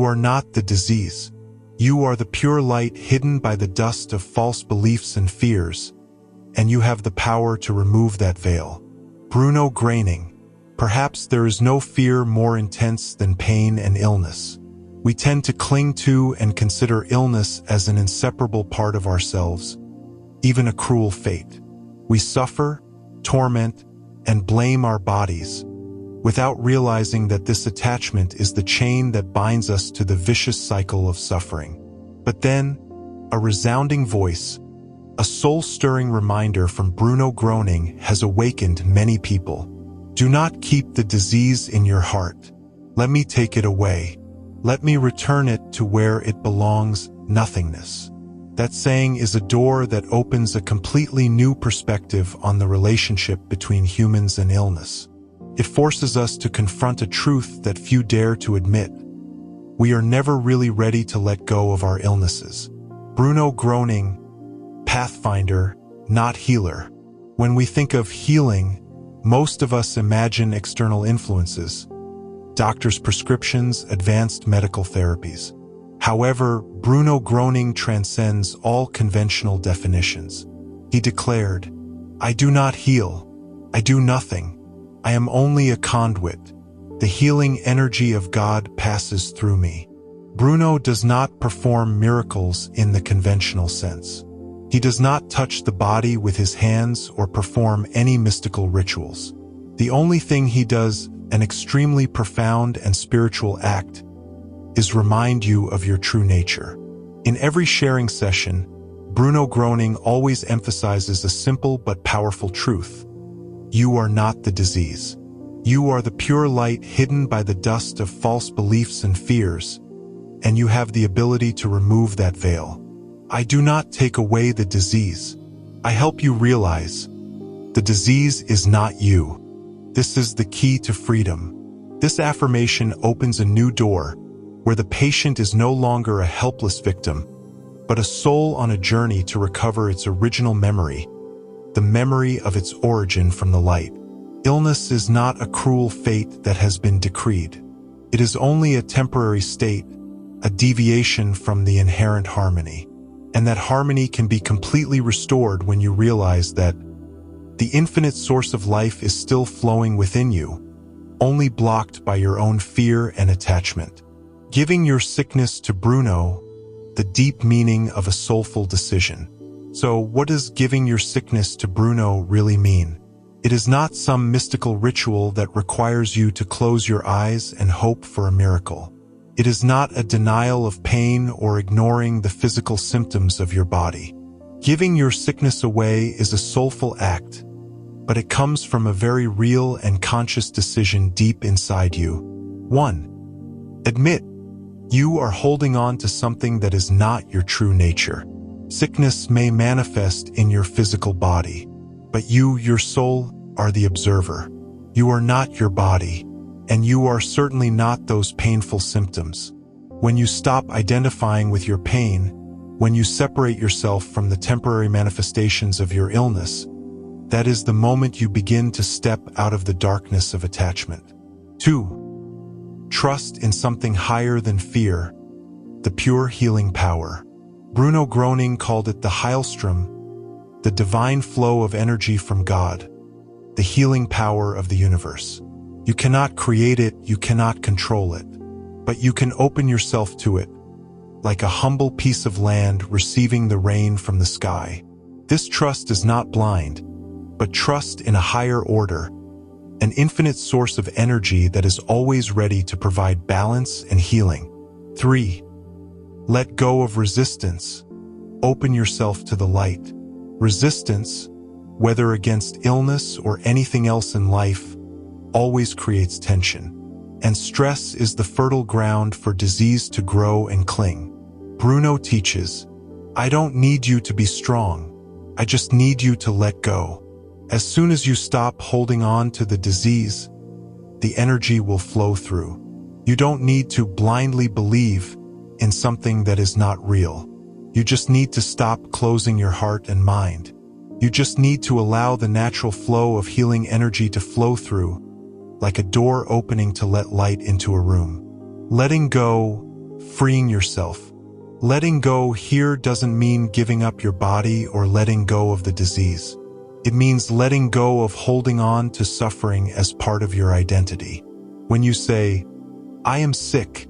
You are not the disease. You are the pure light hidden by the dust of false beliefs and fears, and you have the power to remove that veil. Bruno Gröning. Perhaps there is no fear more intense than pain and illness. We tend to cling to and consider illness as an inseparable part of ourselves, even a cruel fate. We suffer, torment, and blame our bodies, without realizing that this attachment is the chain that binds us to the vicious cycle of suffering. But then, a resounding voice, a soul-stirring reminder from Bruno Groening has awakened many people. Do not keep the disease in your heart. Let me take it away. Let me return it to where it belongs, nothingness. That saying is a door that opens a completely new perspective on the relationship between humans and illness. It forces us to confront a truth that few dare to admit. We are never really ready to let go of our illnesses. Bruno Groening, pathfinder, not healer. When we think of healing, most of us imagine external influences, doctors' prescriptions, advanced medical therapies. However, Bruno Groening transcends all conventional definitions. He declared, "I do not heal. I do nothing. I am only a conduit. The healing energy of God passes through me." Bruno does not perform miracles in the conventional sense. He does not touch the body with his hands or perform any mystical rituals. The only thing he does, an extremely profound and spiritual act, is remind you of your true nature. In every sharing session, Bruno Groening always emphasizes a simple but powerful truth. You are not the disease. You are the pure light hidden by the dust of false beliefs and fears, and you have the ability to remove that veil. I do not take away the disease. I help you realize the disease is not you. This is the key to freedom. This affirmation opens a new door where the patient is no longer a helpless victim, but a soul on a journey to recover its original memory, the memory of its origin from the light. Illness is not a cruel fate that has been decreed. It is only a temporary state, a deviation from the inherent harmony. And that harmony can be completely restored when you realize that the infinite source of life is still flowing within you, only blocked by your own fear and attachment. Giving your sickness to Bruno, the deep meaning of a soulful decision. So, what does giving your sickness to Bruno really mean? It is not some mystical ritual that requires you to close your eyes and hope for a miracle. It is not a denial of pain or ignoring the physical symptoms of your body. Giving your sickness away is a soulful act, but it comes from a very real and conscious decision deep inside you. 1. Admit you are holding on to something that is not your true nature. Sickness may manifest in your physical body, but you, your soul, are the observer. You are not your body, and you are certainly not those painful symptoms. When you stop identifying with your pain, when you separate yourself from the temporary manifestations of your illness, that is the moment you begin to step out of the darkness of attachment. 2. Trust in something higher than fear, the pure healing power. Bruno Groening called it the Heilstrom, the divine flow of energy from God, the healing power of the universe. You cannot create it, you cannot control it, but you can open yourself to it, like a humble piece of land receiving the rain from the sky. This trust is not blind, but trust in a higher order, an infinite source of energy that is always ready to provide balance and healing. 3. Let go of resistance. Open yourself to the light. Resistance, whether against illness or anything else in life, always creates tension. And stress is the fertile ground for disease to grow and cling. Bruno teaches, I don't need you to be strong. I just need you to let go. As soon as you stop holding on to the disease, the energy will flow through. You don't need to blindly believe in something that is not real. You just need to stop closing your heart and mind. You just need to allow the natural flow of healing energy to flow through, like a door opening to let light into a room. Letting go freeing yourself. Letting go here doesn't mean giving up your body or letting go of the disease. It means letting go of holding on to suffering as part of your identity. When you say, "I am sick,"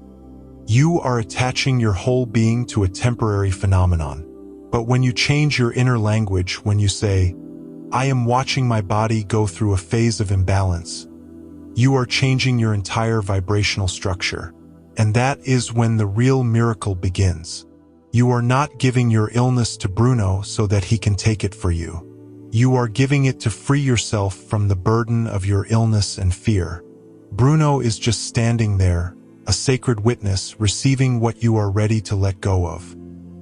you are attaching your whole being to a temporary phenomenon. But when you change your inner language, when you say, "I am watching my body go through a phase of imbalance," you are changing your entire vibrational structure. And that is when the real miracle begins. You are not giving your illness to Bruno so that he can take it for you. You are giving it to free yourself from the burden of your illness and fear. Bruno is just standing there, a sacred witness, receiving what you are ready to let go of.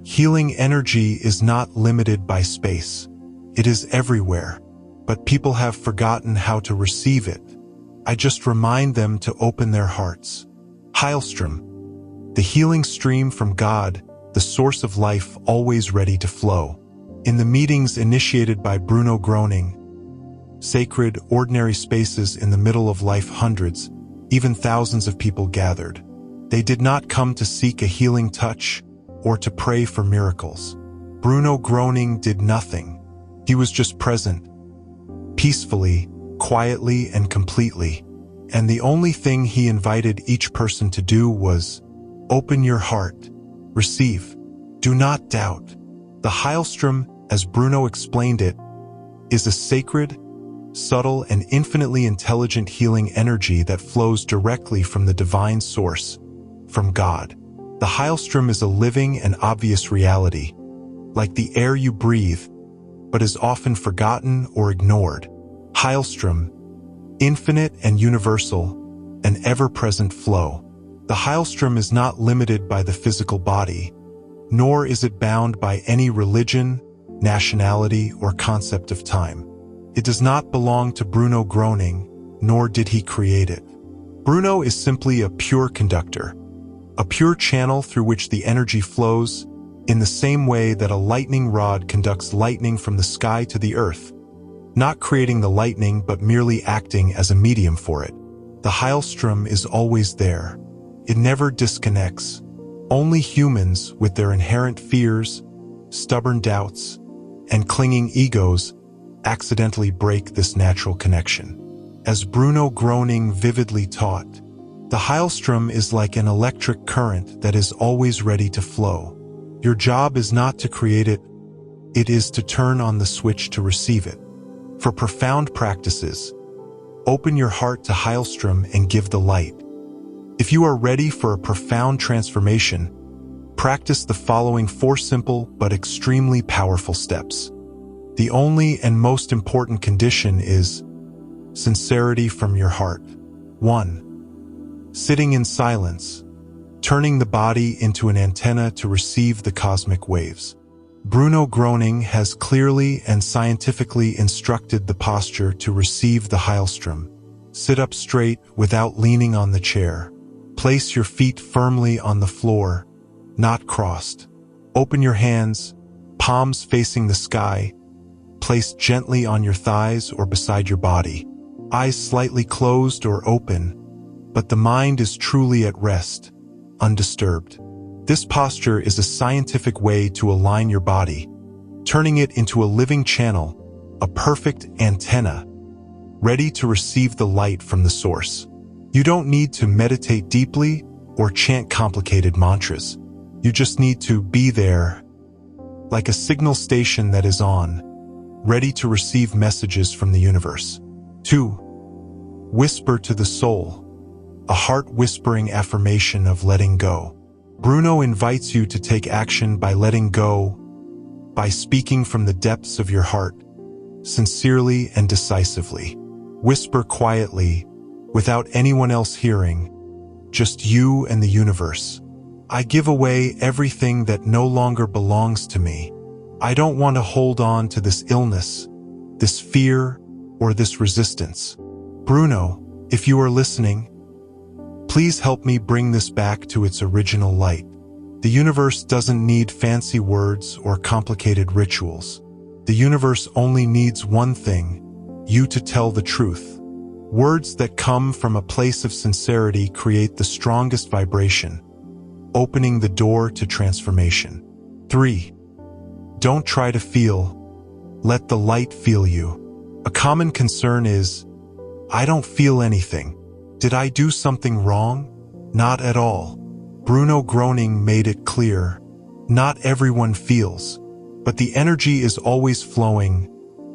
Healing energy is not limited by space. It is everywhere, but people have forgotten how to receive it. I just remind them to open their hearts. Heilstrom, the healing stream from God, the source of life, always ready to flow. In the meetings initiated by Bruno Groening, sacred, ordinary spaces in the middle of life, hundreds, even thousands of people gathered. They did not come to seek a healing touch or to pray for miracles. Bruno Groening did nothing. He was just present, peacefully, quietly, and completely. And the only thing he invited each person to do was, open your heart, receive, do not doubt. The Heilstrom, as Bruno explained it, is a sacred, subtle, and infinitely intelligent healing energy that flows directly from the divine source, from God. The Heilstrom is a living and obvious reality, like the air you breathe, but is often forgotten or ignored. Heilstrom, infinite and universal, an ever-present flow. The Heilstrom is not limited by the physical body, nor is it bound by any religion, nationality, or concept of time. It does not belong to Bruno Groening, nor did he create it. Bruno is simply a pure conductor, a pure channel through which the energy flows, in the same way that a lightning rod conducts lightning from the sky to the earth, not creating the lightning but merely acting as a medium for it. The Heilstrom is always there. It never disconnects. Only humans, with their inherent fears, stubborn doubts, and clinging egos, accidentally break this natural connection. As Bruno Groening vividly taught, the Heilstrom is like an electric current that is always ready to flow. Your job is not to create it, it is to turn on the switch to receive it. For profound practices, open your heart to Heilstrom and give the light. If you are ready for a profound transformation, practice the following 4 simple but extremely powerful steps. The only and most important condition is sincerity from your heart. 1. Sitting in silence, turning the body into an antenna to receive the cosmic waves. Bruno Groening has clearly and scientifically instructed the posture to receive the Heilstrom. Sit up straight without leaning on the chair. Place your feet firmly on the floor, not crossed. Open your hands, palms facing the sky, placed gently on your thighs or beside your body. Eyes slightly closed or open, but the mind is truly at rest, undisturbed. This posture is a scientific way to align your body, turning it into a living channel, a perfect antenna, ready to receive the light from the source. You don't need to meditate deeply or chant complicated mantras. You just need to be there, like a signal station that is on, ready to receive messages from the universe. 2. Whisper to the soul, a heart-whispering affirmation of letting go. Bruno invites you to take action by letting go, by speaking from the depths of your heart, sincerely and decisively. Whisper quietly, without anyone else hearing, just you and the universe. I give away everything that no longer belongs to me. I don't want to hold on to this illness, this fear, or this resistance. Bruno, if you are listening, please help me bring this back to its original light. The universe doesn't need fancy words or complicated rituals. The universe only needs one thing, you to tell the truth. Words that come from a place of sincerity create the strongest vibration. opening the door to transformation. 3. Don't try to feel. Let the light feel you. A common concern is, I don't feel anything. Did I do something wrong? Not at all. Bruno Groening made it clear. Not everyone feels, but the energy is always flowing,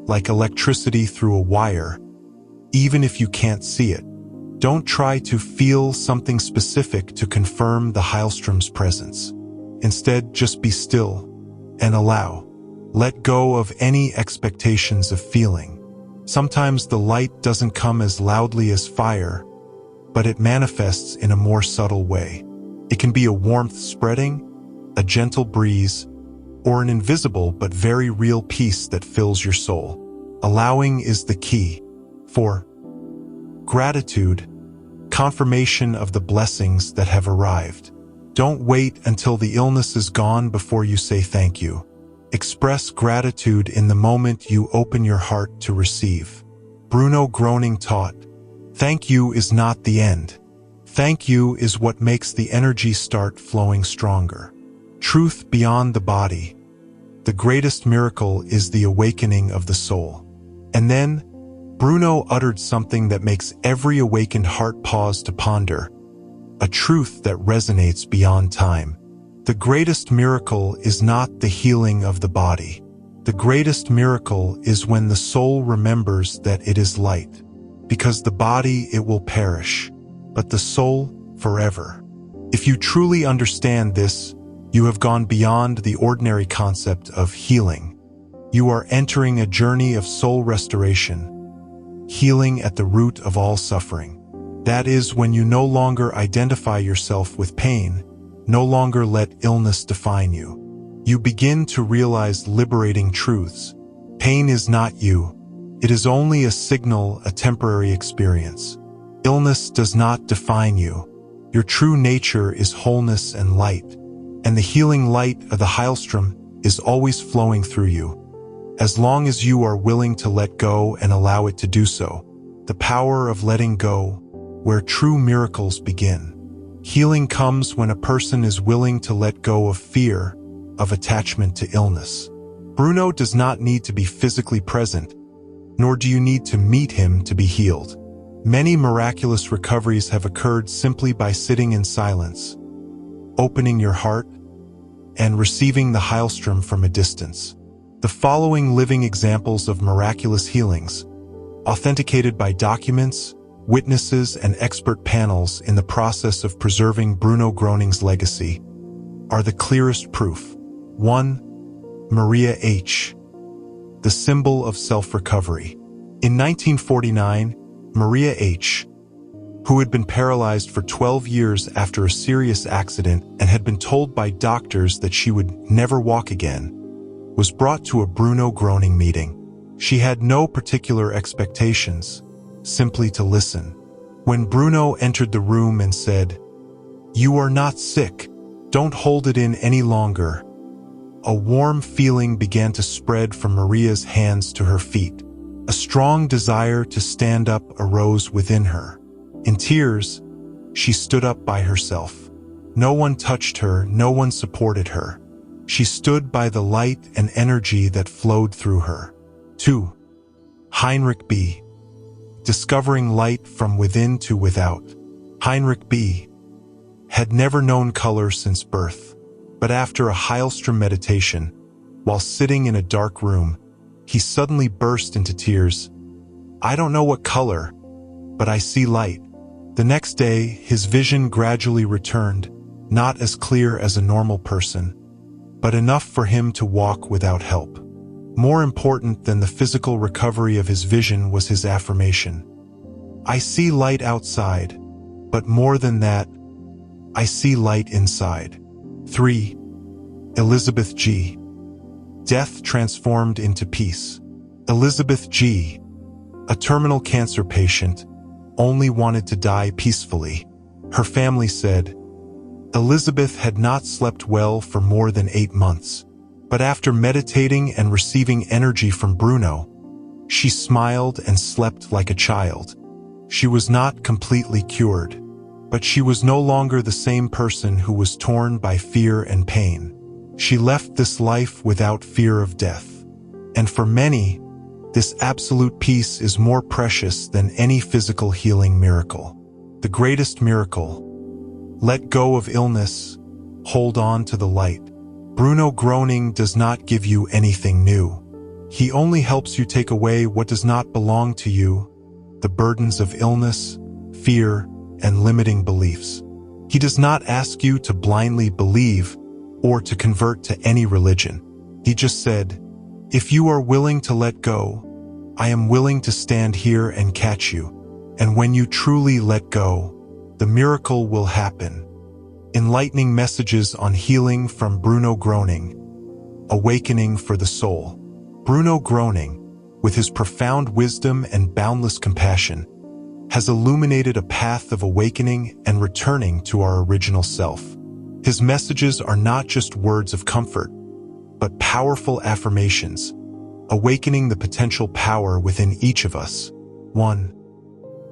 like electricity through a wire, even if you can't see it. Don't try to feel something specific to confirm the Heilstrom's presence. Instead, just be still and allow. Let go of any expectations of feeling. Sometimes the light doesn't come as loudly as fire, but it manifests in a more subtle way. It can be a warmth spreading, a gentle breeze, or an invisible but very real peace that fills your soul. Allowing is the key. 4. Gratitude, confirmation of the blessings that have arrived. Don't wait until the illness is gone before you say thank you. Express gratitude in the moment you open your heart to receive. Bruno Groening taught, thank you is not the end. Thank you is what makes the energy start flowing stronger. Truth beyond the body. The greatest miracle is the awakening of the soul. And then, Bruno uttered something that makes every awakened heart pause to ponder. A truth that resonates beyond time. The greatest miracle is not the healing of the body. The greatest miracle is when the soul remembers that it is light. Because the body, it will perish, but the soul, forever. If you truly understand this, you have gone beyond the ordinary concept of healing. You are entering a journey of soul restoration, healing at the root of all suffering. That is when you no longer identify yourself with pain, no longer let illness define you. You begin to realize liberating truths. Pain is not you. It is only a signal, a temporary experience. Illness does not define you. Your true nature is wholeness and light, and the healing light of the Heilstrom is always flowing through you. As long as you are willing to let go and allow it to do so, the power of letting go, where true miracles begin. Healing comes when a person is willing to let go of fear, of attachment to illness. Bruno does not need to be physically present, nor do you need to meet him to be healed. Many miraculous recoveries have occurred simply by sitting in silence, opening your heart, and receiving the Heilstrom from a distance. The following living examples of miraculous healings, authenticated by documents, witnesses, and expert panels in the process of preserving Bruno Groening's legacy, are the clearest proof. 1. Maria H., the symbol of self-recovery. In 1949, Maria H., who had been paralyzed for 12 years after a serious accident and had been told by doctors that she would never walk again, was brought to a Bruno Groening meeting. She had no particular expectations, simply to listen. When Bruno entered the room and said, "You are not sick. Don't hold it in any longer," a warm feeling began to spread from Maria's hands to her feet. A strong desire to stand up arose within her. In tears, she stood up by herself. No one touched her, no one supported her. She stood by the light and energy that flowed through her. 2. Heinrich B., discovering light from within to without. Heinrich B. had never known color since birth, but after a Heilstrom meditation, while sitting in a dark room, he suddenly burst into tears. "I don't know what color, but I see light." The next day, his vision gradually returned, not as clear as a normal person, but enough for him to walk without help. More important than the physical recovery of his vision was his affirmation. "I see light outside, but more than that, I see light inside." 3. Elizabeth G., death transformed into peace. Elizabeth G., a terminal cancer patient, only wanted to die peacefully. Her family said, Elizabeth had not slept well for more than 8 months. But after meditating and receiving energy from Bruno, she smiled and slept like a child. She was not completely cured, But she was no longer the same person who was torn by fear and pain. She left this life without fear of death. And for many, this absolute peace is more precious than any physical healing miracle. The greatest miracle: let go of illness, hold on to the light. Bruno Groening does not give you anything new. He only helps you take away what does not belong to you, the burdens of illness, fear, and limiting beliefs. He does not ask you to blindly believe or to convert to any religion. He just said, if you are willing to let go, I am willing to stand here and catch you. And when you truly let go, the miracle will happen. Enlightening messages on healing from Bruno Groening. Awakening for the soul. Bruno Groening, with his profound wisdom and boundless compassion, has illuminated a path of awakening and returning to our original self. His messages are not just words of comfort, but powerful affirmations, awakening the potential power within each of us. 1.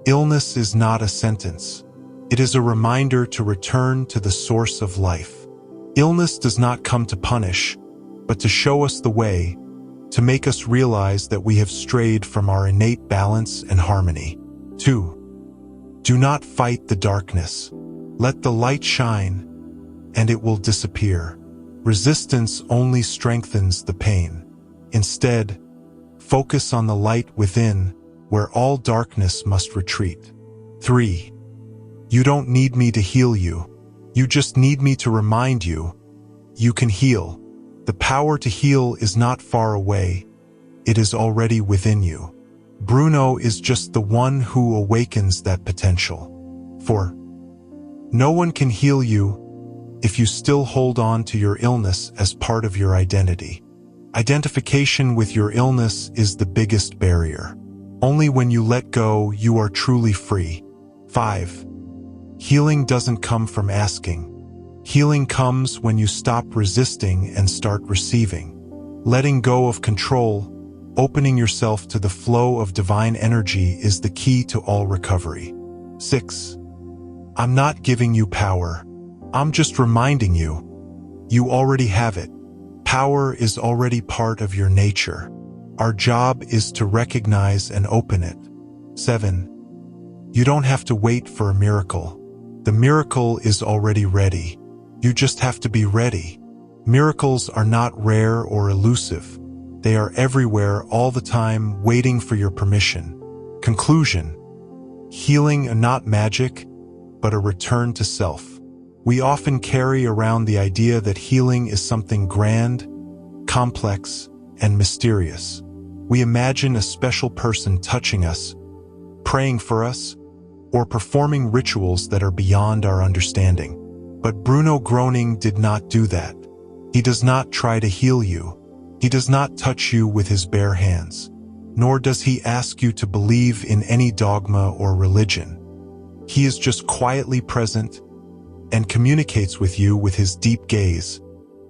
Illness is not a sentence. It is a reminder to return to the source of life. Illness does not come to punish, but to show us the way, to make us realize that we have strayed from our innate balance and harmony. 2. Do not fight the darkness. Let the light shine, and it will disappear. Resistance only strengthens the pain. Instead, focus on the light within, where all darkness must retreat. 3. You don't need me to heal you. You just need me to remind you, you can heal. The power to heal is not far away. It is already within you. Bruno is just the one who awakens that potential. 4. No one can heal you if you still hold on to your illness as part of your identity. Identification with your illness is the biggest barrier. Only when you let go, you are truly free. 5. Healing doesn't come from asking. Healing comes when you stop resisting and start receiving. Letting go of control, opening yourself to the flow of divine energy is the key to all recovery. 6. I'm not giving you power. I'm just reminding you. You already have it. Power is already part of your nature. Our job is to recognize and open it. 7. You don't have to wait for a miracle. The miracle is already ready. You just have to be ready. Miracles are not rare or elusive. They are everywhere all the time, waiting for your permission. Conclusion: healing is not magic, but a return to self. We often carry around the idea that healing is something grand, complex, and mysterious. We imagine a special person touching us, praying for us, or performing rituals that are beyond our understanding. But Bruno Groening did not do that. He does not try to heal you. He does not touch you with his bare hands. Nor does he ask you to believe in any dogma or religion. He is just quietly present and communicates with you with his deep gaze,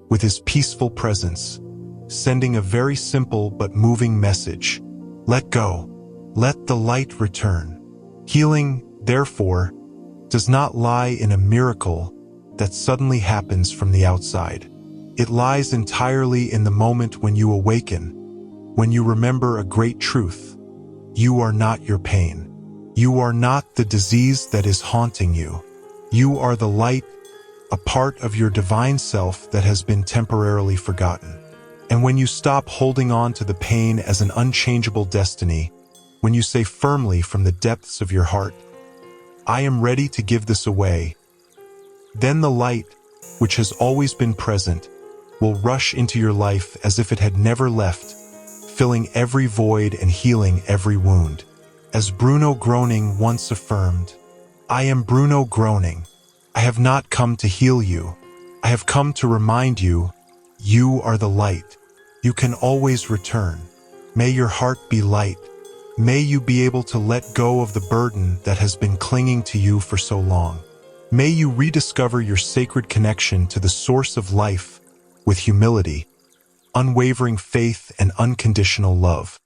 with his peaceful presence, sending a very simple but moving message. Let go. Let the light return. Healing, therefore, does not lie in a miracle that suddenly happens from the outside. It lies entirely in the moment when you awaken, when you remember a great truth. You are not your pain. You are not the disease that is haunting you. You are the light, a part of your divine self that has been temporarily forgotten. And when you stop holding on to the pain as an unchangeable destiny, when you say firmly from the depths of your heart, I am ready to give this away, then the light, which has always been present, will rush into your life as if it had never left, filling every void and healing every wound. As Bruno Groening once affirmed, I am Bruno Groening. I have not come to heal you. I have come to remind you, you are the light. You can always return. May your heart be light. May you be able to let go of the burden that has been clinging to you for so long. May you rediscover your sacred connection to the source of life with humility, unwavering faith, and unconditional love.